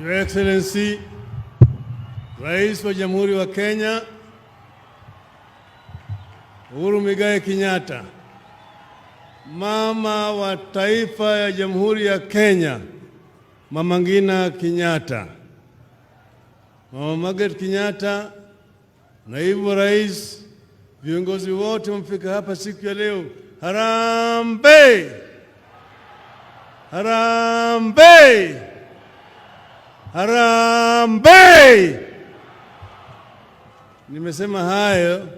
Your Excellency, Rais wa Jamhuri wa Kenya, Uhuru Muigai Kenyatta, Mama wa Taifa ya Jamhuri ya Kenya, Mama Ngina Kenyatta, Mama Margaret Kenyatta, Naibu Rais, viongozi wote wamefika hapa siku ya leo. Harambee! Harambee! Harambee! Nimesema hayo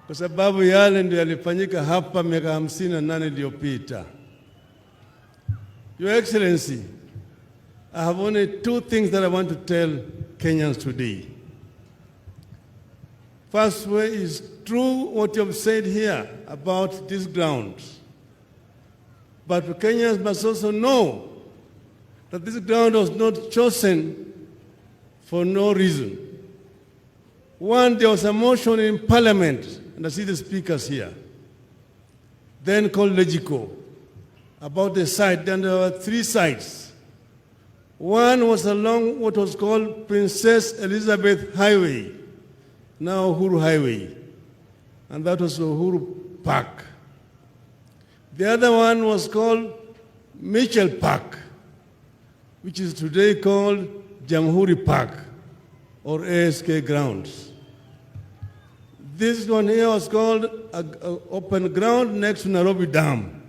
kwa sababu yale ndio yalifanyika hapa miaka 58 iliyopita. Your Excellency, I have only two things that I want to tell Kenyans today. First way is true what you have said here about this ground. But Kenyans must also know that this ground was not chosen for no reason. One, there was a motion in Parliament, and I see the speakers here, then called Legico, about the site. Then there were three sites. One was along what was called Princess Elizabeth Highway, now Uhuru Highway, and that was Uhuru Park. The other one was called Mitchell Park, which is today called Jamhuri Park, or ASK grounds. This one here was called open ground next to Nairobi Dam.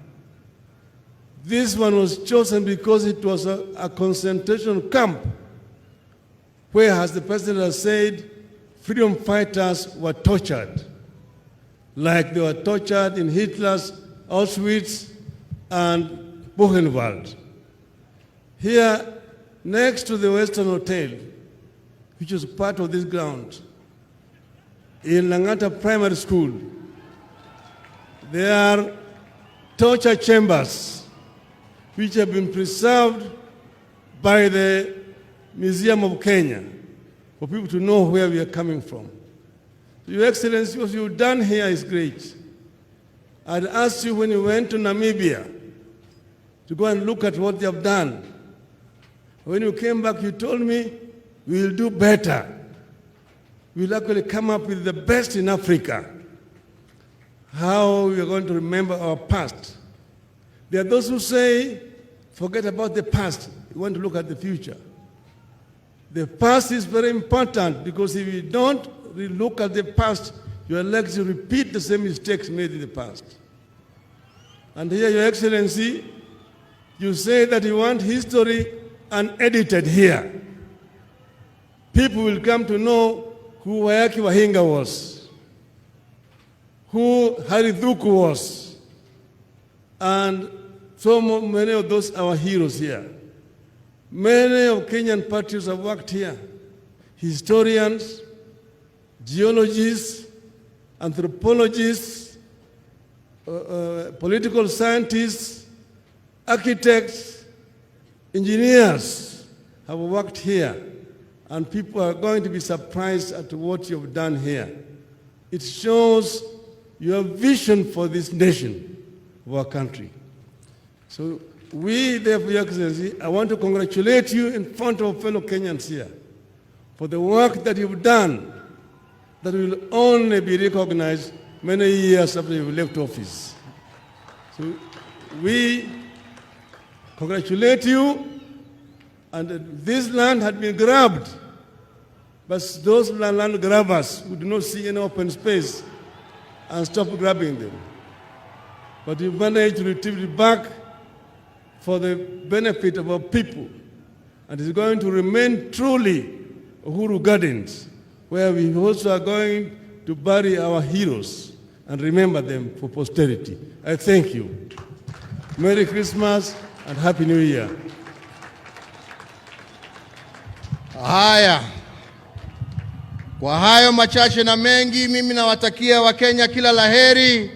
This one was chosen because it was a concentration camp where, as the president has said, freedom fighters were tortured, like they were tortured in Hitler's Auschwitz and Buchenwald. Here, next to the Western Hotel, which is part of this ground, in Langata Primary School, there are torture chambers which have been preserved by the Museum of Kenya for people to know where we are coming from. Your Excellency, what you've done here is great. I'd asked you when you went to Namibia to go and look at what they have done. When you came back, you told me, we will do better. We'll actually come up with the best in Africa. How we are going to remember our past. There are those who say, forget about the past. We want to look at the future. The past is very important because if you don't look at the past, you are likely to repeat the same mistakes made in the past. And here, Your Excellency, you say that you want history unedited here. People will come to know who Wayaki Wahinga was, who Haridhuku was, and so many of those our heroes here. Many of Kenyan patriots have worked here. Historians, geologists, anthropologists, political scientists, architects, engineers have worked here, and people are going to be surprised at what you have done here. It shows your vision for this nation, of our country. So we, therefore, Your Excellency, I want to congratulate you in front of fellow Kenyans here for the work that you've done that will only be recognized many years after you've left office. So we congratulate you. And this land had been grabbed, but those land grabbers who do not see any open space and stop grabbing them. But you managed to retrieve it back for the benefit of our people. And it's going to remain truly Uhuru Gardens, where we also are going to bury our heroes and remember them for posterity. I thank you. Merry Christmas and Happy New Year. Haya, kwa hayo machache na mengi, mimi nawatakia Wakenya kila laheri.